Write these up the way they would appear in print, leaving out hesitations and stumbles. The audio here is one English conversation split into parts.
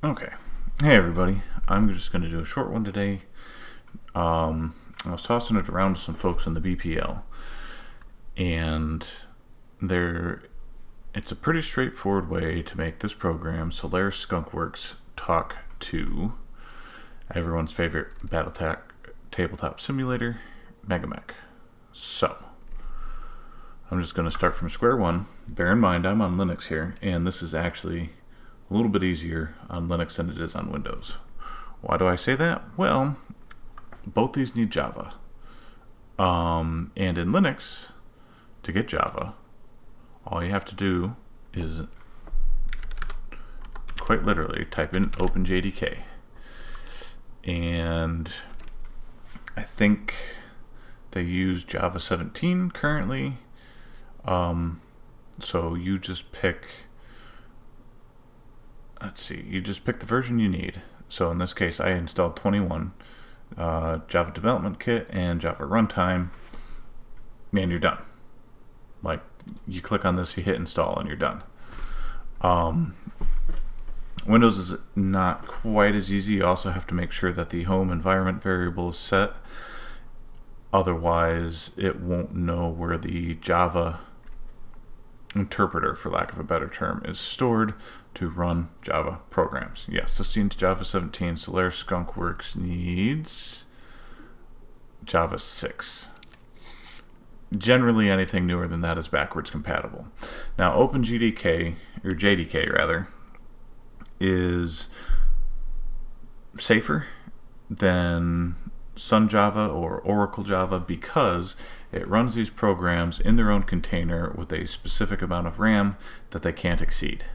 Okay. Hey everybody. I'm just going to do a short one today. I was tossing it around to some folks in the BPL, and it's a pretty straightforward way to make this program, Solaris Skunkwerks, talk to everyone's favorite tabletop simulator, MegaMek. So, I'm just going to start from square one. Bear in mind, I'm on Linux here, and this is actually a little bit easier on Linux than it is on Windows. Why do I say that? Well, both these need Java. And in Linux, to get Java, all you have to do is quite literally type in OpenJDK. And I think they use Java 17 currently. So you just pick, you just pick the version you need. So in this case, I installed 21, Java Development Kit and Java Runtime, and you're done. Like, you click on this, you hit install, and you're done. Windows is not quite as easy. You also have to make sure that the home environment variable is set. Otherwise, it won't know where the Java interpreter, for lack of a better term, is stored to run Java programs. Yes, this needs Java 17. Solaris Skunkwerks needs Java 6. Generally, anything newer than that is backwards compatible. Now, OpenJDK, or JDK rather, is safer than Sun Java or Oracle Java because it runs these programs in their own container with a specific amount of RAM that they can't exceed.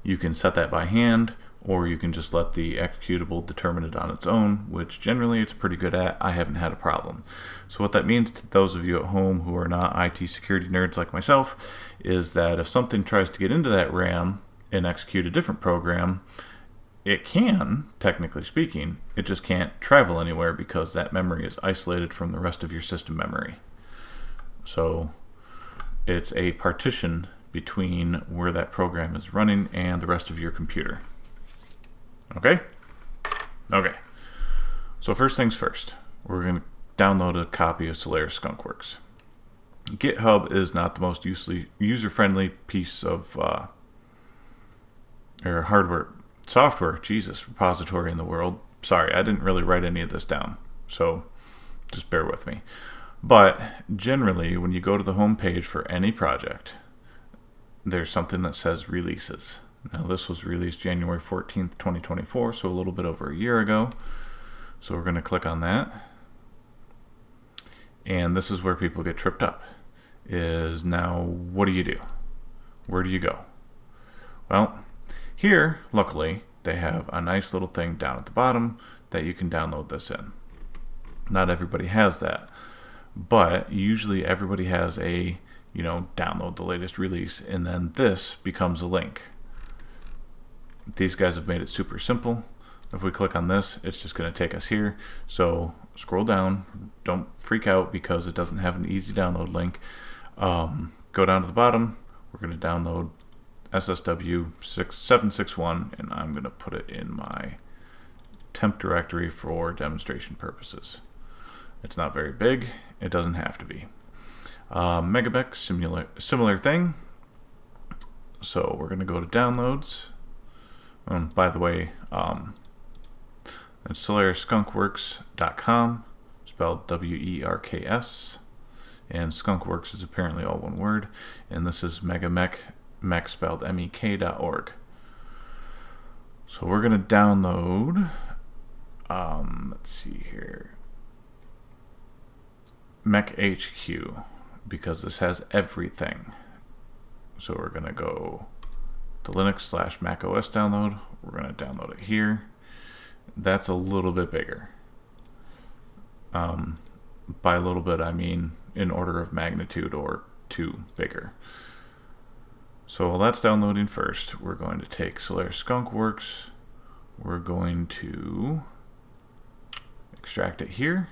You can set that by hand, or you can just let the executable determine it on its own, which generally it's pretty good at. I haven't had a problem. So what that means to those of you at home who are not IT security nerds like myself is that if something tries to get into that RAM and execute a different program, it can, technically speaking, it just can't travel anywhere because that memory is isolated from the rest of your system memory. So it's a partition between where that program is running and the rest of your computer. Okay? Okay. So first things first, we're going to download a copy of Solaris Skunkwerks. GitHub is not the most user-friendly piece of software repository in the world. Sorry, I didn't really write any of this down, so just bear with me. But generally, when you go to the home page for any project, there's something that says releases. Now, this was released January 14th, 2024, so a little bit over a year ago. So we're going to click on that. And this is where people get tripped up. Is now, what do you do? Where do you go? Well, here, luckily, they have a nice little thing down at the bottom that you can download this in. Not everybody has that. But usually everybody has a, download the latest release, and then this becomes a link. These guys have made it super simple. If we click on this, it's just going to take us here. So scroll down. Don't freak out because it doesn't have an easy download link. Go down to the bottom. We're going to download SSW 761, and I'm going to put it in my temp directory for demonstration purposes. It's not very big. It doesn't have to be. MegaMek, similar thing. So we're going to go to downloads. By the way, it's SolarisSkunkwerks.com, spelled W-E-R-K-S. And Skunkwerks is apparently all one word. And this is MegaMek, Mek spelled MEK.org. So we're going to download, let's see here, Mek HQ, because this has everything. So we're going to go to Linux/Mac OS download. We're going to download it here. That's a little bit bigger. By a little bit, I mean in order of magnitude or 2 bigger. So while that's downloading first, we're going to take Solaris Skunkwerks. We're going to extract it here.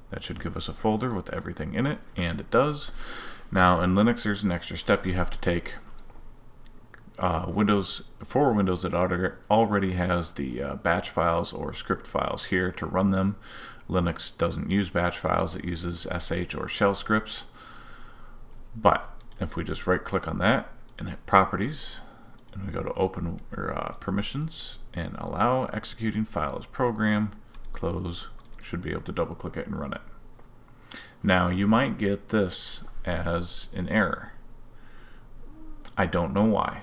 That should give us a folder with everything in it, and it does. Now in Linux there's an extra step you have to take For Windows, it already has the batch files or script files here to run them. Linux doesn't use batch files, it uses sh or shell scripts. But if we just right click on that and hit properties, and we go to open or permissions and allow executing file as program, close, should be able to double click it and run it. Now you might get this as an error. I don't know why.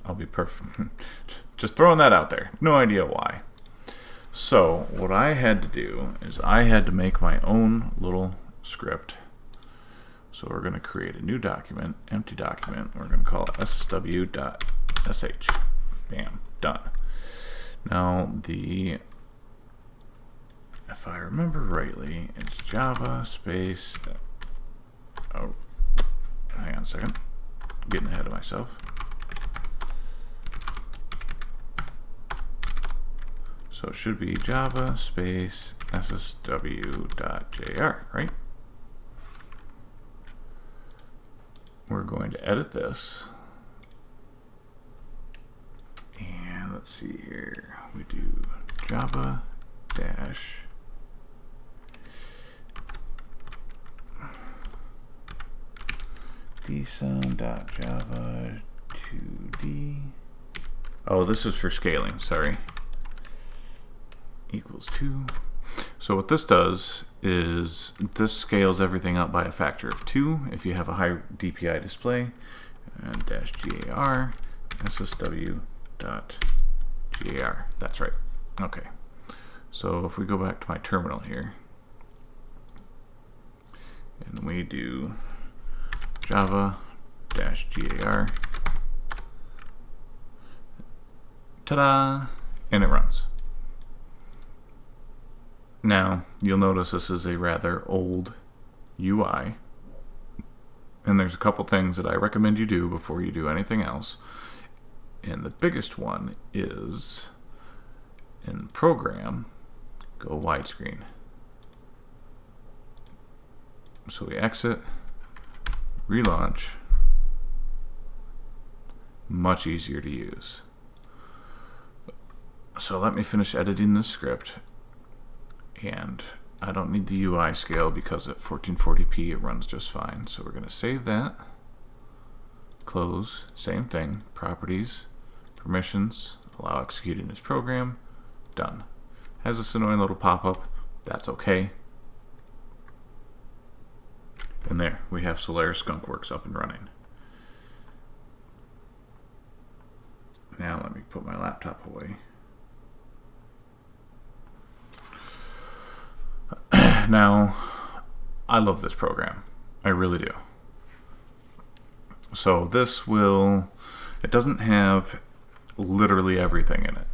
I'll be perfect. Just throwing that out there. No idea why. So what I had to do is I had to make my own little script. So we're going to create a new document, empty document. We're going to call it ssw.sh. Bam, done. Now if I remember rightly, it's Java space. Oh, hang on a second. Getting ahead of myself. So it should be Java space ssw.jar, right? We're going to edit this. And let's see here. We do Java dash dsum.java 2d. Oh, this is for scaling, sorry. Equals 2. So what this does is this scales everything up by a factor of 2 if you have a high DPI display, and dash gar ssw.jar. That's right. Okay. So if we go back to my terminal here and we do Java dash gar, ta-da, and it runs. Now, you'll notice this is a rather old UI, and there's a couple things that I recommend you do before you do anything else. And the biggest one is, in Program, go widescreen. So we exit, relaunch, much easier to use. So let me finish editing this script. And I don't need the UI scale because at 1440p it runs just fine. So we're going to save that, close, same thing, properties, permissions, allow executing this program, done. Has this annoying little pop-up, that's okay. And there, we have Solaris Skunkwerks up and running. Now let me put my laptop away. Now, I love this program. I really do. So this will, it doesn't have literally everything in it,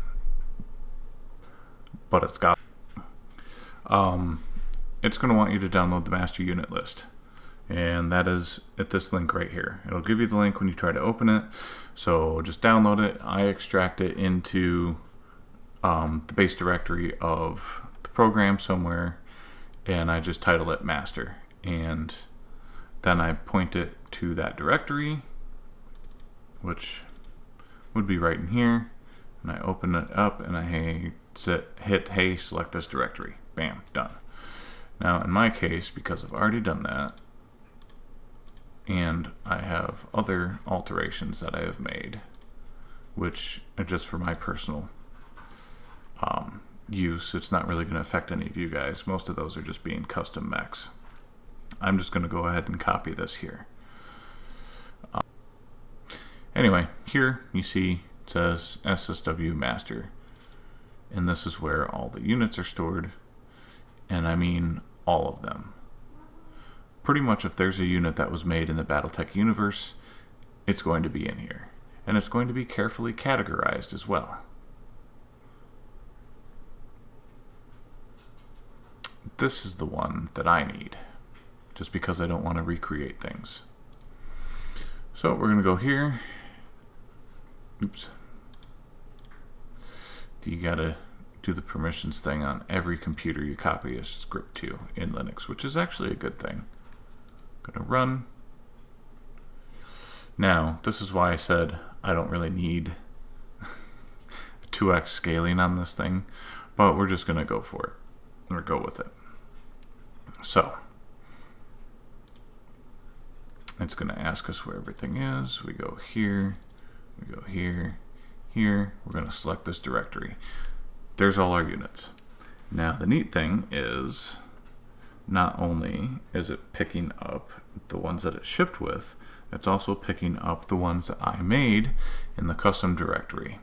but it's got, it's going to want you to download the master unit list. And that is at this link right here. It'll give you the link when you try to open it. So just download it. I extract it into the base directory of the program somewhere, and I just title it master, and then I point it to that directory, which would be right in here, and I open it up and I hit hey, select this directory. Bam, done. Now in my case, because I've already done that, and I have other alterations that I have made, which are just for my personal use, it's not really going to affect any of you guys. Most of those are just being custom mechs. I'm just going to go ahead and copy this here. Anyway, here you see it says SSW master, and this is where all the units are stored, and I mean all of them. Pretty much if there's a unit that was made in the BattleTech universe, it's going to be in here, and it's going to be carefully categorized as well. This is the one that I need, just because I don't want to recreate things. So we're going to go here. Oops. You got to do the permissions thing on every computer you copy a script to in Linux, which is actually a good thing. Going to run. Now, this is why I said I don't really need 2x scaling on this thing, but we're just going to go for it, or go with it. So it's going to ask us where everything is. We go here, we go here, here. We're going to select this directory. There's all our units. Now the neat thing is, not only is it picking up the ones that it shipped with, it's also picking up the ones that I made in the custom directory.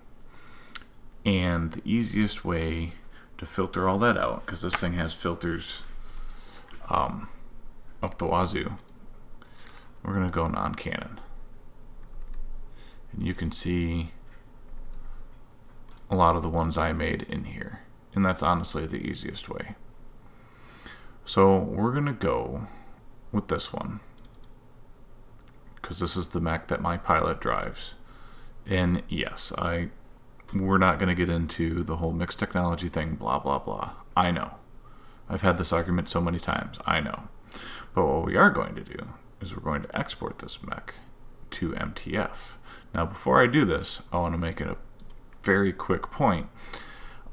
And the easiest way to filter all that out, because this thing has filters up the wazoo, we're going to go non-canon. And you can see a lot of the ones I made in here. And that's honestly the easiest way. So we're going to go with this one, because this is the mech that my pilot drives. And yes, we're not going to get into the whole mixed technology thing, blah, blah, blah. I know. I've had this argument so many times. I know. But what we are going to do is we're going to export this mech to MTF. Now, before I do this, I want to make it a very quick point.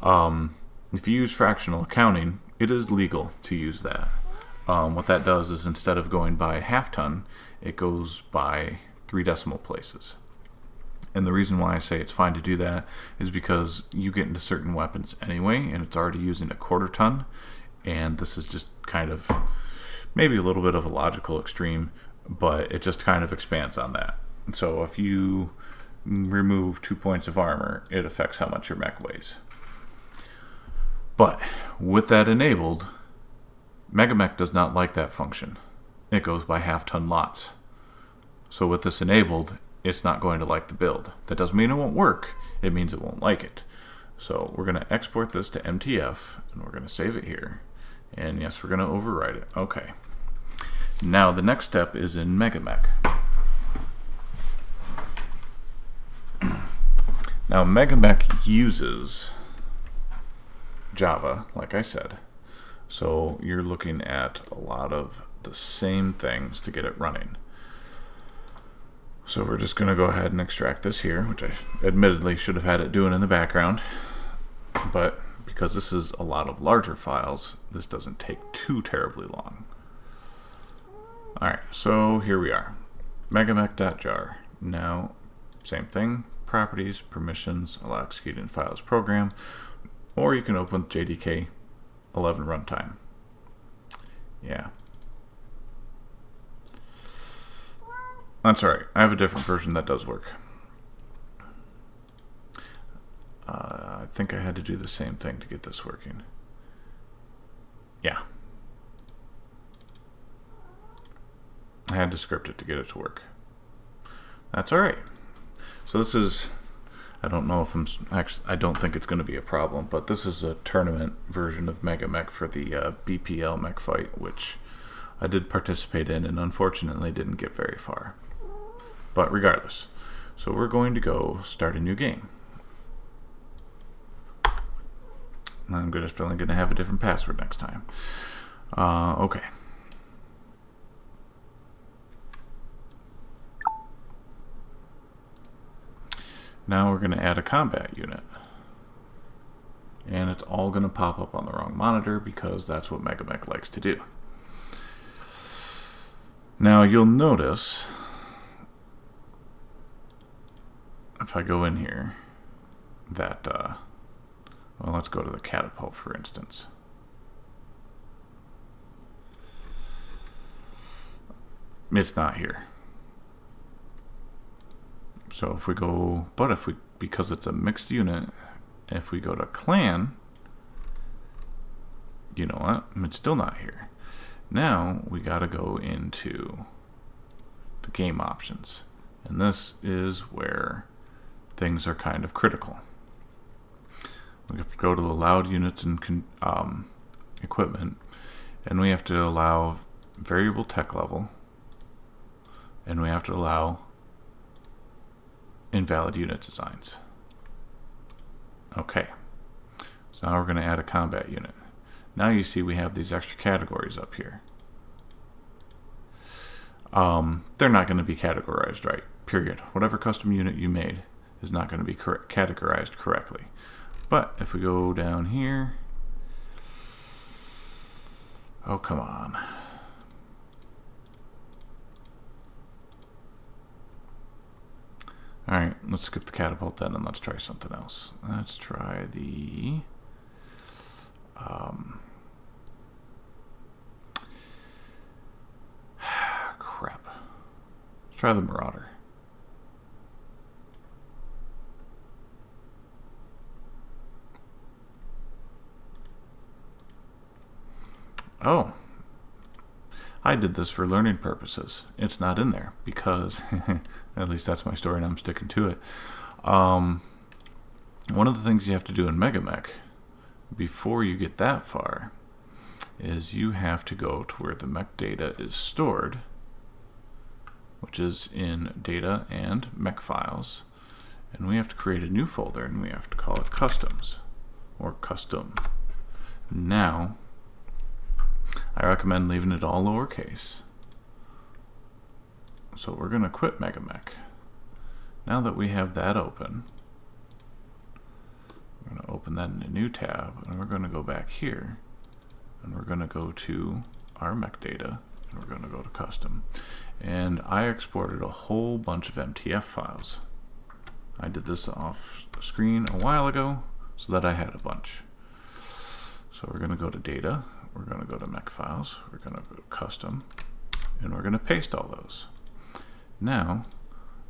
If you use fractional accounting, it is legal to use that. What that does is, instead of going by half ton, it goes by 3 decimal places. And the reason why I say it's fine to do that is because you get into certain weapons anyway, and it's already using a 1/4 ton, and this is just kind of maybe a little bit of a logical extreme, but it just kind of expands on that. So if you remove 2 points of armor, it affects how much your mech weighs. But with that enabled, MegaMek does not like that function. It goes by half ton lots. So with this enabled, it's not going to like the build. That doesn't mean it won't work. It means it won't like it. So we're going to export this to MTF, and we're going to save it here. And yes, we're going to overwrite it. Okay. Now the next step is in MegaMek. Now MegaMek uses Java, like I said. So you're looking at a lot of the same things to get it running. So we're just going to go ahead and extract this here, which I admittedly should have had it doing in the background. But because this is a lot of larger files, this doesn't take too terribly long. Alright, so here we are. MegaMek.jar. Now, same thing. Properties, permissions, allow executing files program. Or you can open JDK 11 runtime. Yeah. That's alright. I have a different version that does work. I think I had to do the same thing to get this working. Yeah. I had to script it to get it to work. That's alright. So this is, I don't know if I don't think it's going to be a problem, but this is a tournament version of MegaMek for the BPL mech fight, which I did participate in and unfortunately didn't get very far. But regardless, so we're going to go start a new game. I'm definitely going to have a different password next time. Okay. Now we're going to add a combat unit. And it's all going to pop up on the wrong monitor because that's what MegaMek likes to do. Now you'll notice, if I go in here, that, well, let's go to the catapult, for instance. It's not here. So if we go, but if we, because it's a mixed unit, if we go to clan, you know what, it's still not here. Now we got to go into the game options. And this is where things are kind of critical. We have to go to the allowed units and equipment, and we have to allow variable tech level, and we have to allow invalid unit designs. Okay, so now we're going to add a combat unit. Now you see we have these extra categories up here. They're not going to be categorized right, period. Whatever custom unit you made is not going to be categorized correctly. But if we go down here, oh, come on. Alright, let's skip the catapult then and let's try something else. Let's try the crap. Let's try the Marauder. Oh, I did this for learning purposes. It's not in there because, at least that's my story and I'm sticking to it. One of the things you have to do in MegaMek before you get that far is you have to go to where the mech data is stored, which is in data and mech files, and we have to create a new folder and we have to call it customs or custom. Now I recommend leaving it all lowercase. So we're going to quit MegaMek. Now that we have that open, we're going to open that in a new tab, and we're going to go back here, and we're going to go to our mech data, and we're going to go to custom. And I exported a whole bunch of MTF files. I did this off screen a while ago so that I had a bunch. So we're going to go to data, we're going to go to mech files, we're going to go to custom, and we're going to paste all those. Now,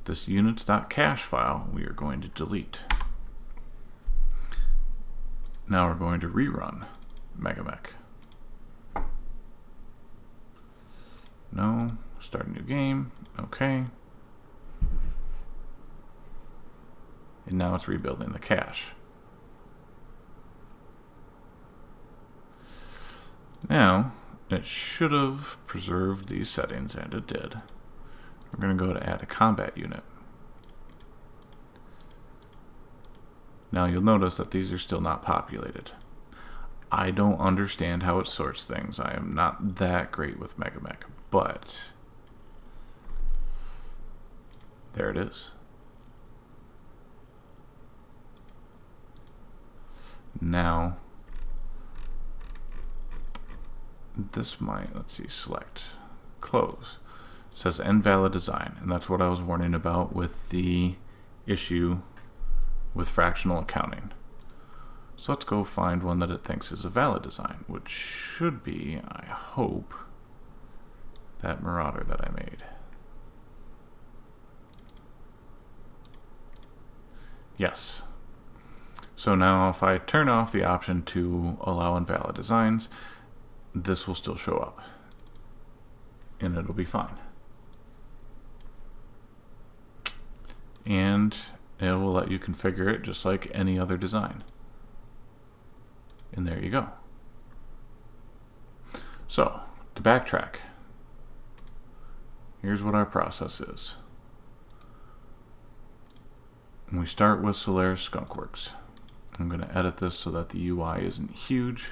this units.cache file we are going to delete. Now we're going to rerun MegaMek. No, start a new game, okay. And now it's rebuilding the cache. Now, it should have preserved these settings, and it did. We're going to go to add a combat unit. Now you'll notice that these are still not populated. I don't understand how it sorts things. I am not that great with MegaMek, but there it is. Now, this might, let's see, select, close. It says invalid design, and that's what I was warning about with the issue with fractional accounting. So let's go find one that it thinks is a valid design, which should be, I hope, that Marauder that I made. Yes. So now if I turn off the option to allow invalid designs, this will still show up, and it'll be fine. And it will let you configure it just like any other design. And there you go. So, to backtrack, here's what our process is. And we start with Solaris Skunkwerks. I'm going to edit this so that the UI isn't huge.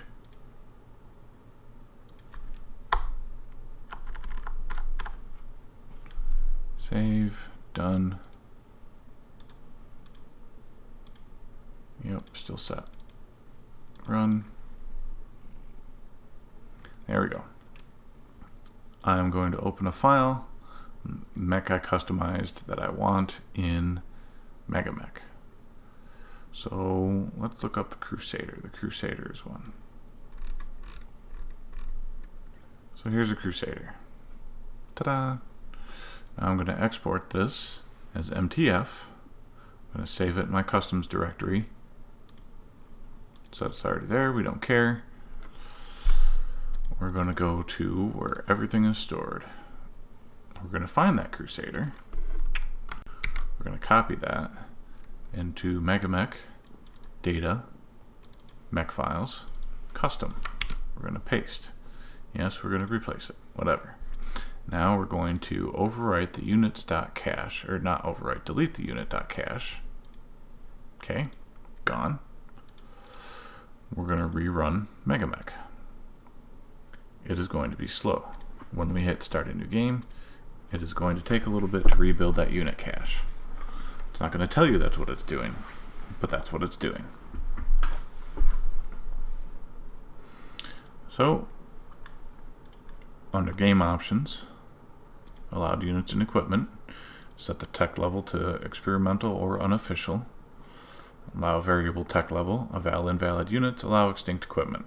Save, done. Yep, still set. Run. There we go. I'm going to open a file, mech I customized that I want in MegaMek. So let's look up the Crusader. The Crusader is one. So here's a Crusader. Ta-da! Now I'm going to export this as MTF. I'm going to save it in my customs directory. So it's already there, we don't care. We're going to go to where everything is stored. We're going to find that Crusader. We're going to copy that into MegaMek, data, mech files, custom. We're going to paste. Yes, we're going to replace it, whatever. Now we're going to overwrite the units.cache, or not overwrite, delete the unit.cache. Okay, gone. We're going to rerun MegaMek. It is going to be slow. When we hit start a new game, it is going to take a little bit to rebuild that unit cache. It's not going to tell you that's what it's doing, but that's what it's doing. So, under Game Options, Allowed Units and Equipment, set the tech level to experimental or unofficial. Allow variable tech level, eval invalid units, allow extinct equipment.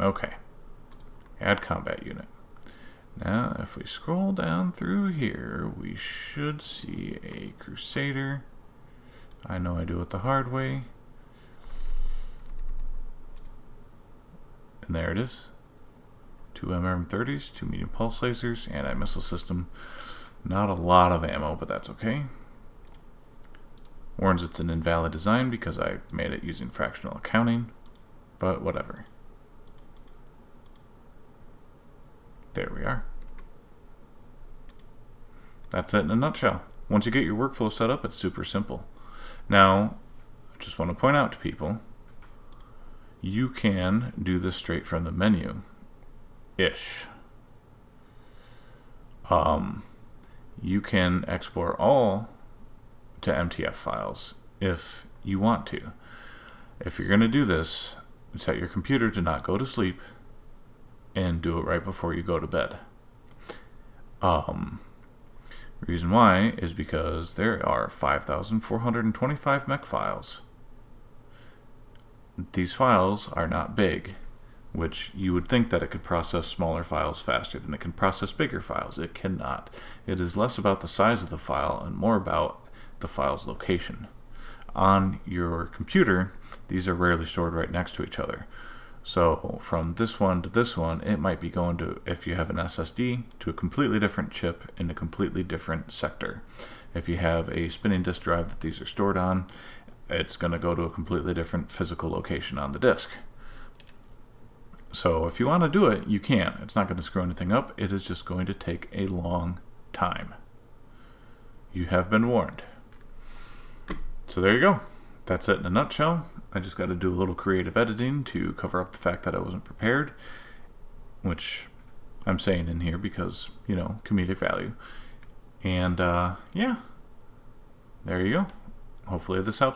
Okay. Add combat unit. Now, if we scroll down through here, we should see a Crusader. I know I do it the hard way. And there it is. 2 MM30s, 2 medium pulse lasers, anti-missile system. Not a lot of ammo, but that's okay. Warns it's an invalid design because I made it using fractional accounting, but whatever. There we are. That's it in a nutshell. Once you get your workflow set up, it's super simple. Now, I just want to point out to people, you can do this straight from the menu-ish. You can export all to MTF files if you want to. If you're going to do this, set your computer to not go to sleep and do it right before you go to bed. Reason why is because there are 5,425 mech files. These files are not big, which you would think that it could process smaller files faster than it can process bigger files. It cannot. It is less about the size of the file and more about the file's location. On your computer, these are rarely stored right next to each other. So from this one to this one, it might be going to, if you have an SSD, to a completely different chip in a completely different sector. If you have a spinning disk drive that these are stored on, it's going to go to a completely different physical location on the disk. So if you want to do it, you can. It's not going to screw anything up. It is just going to take a long time. You have been warned. So there you go. That's it in a nutshell. I just got to do a little creative editing to cover up the fact that I wasn't prepared, which I'm saying in here because, you know, comedic value. And yeah, there you go. Hopefully this helps.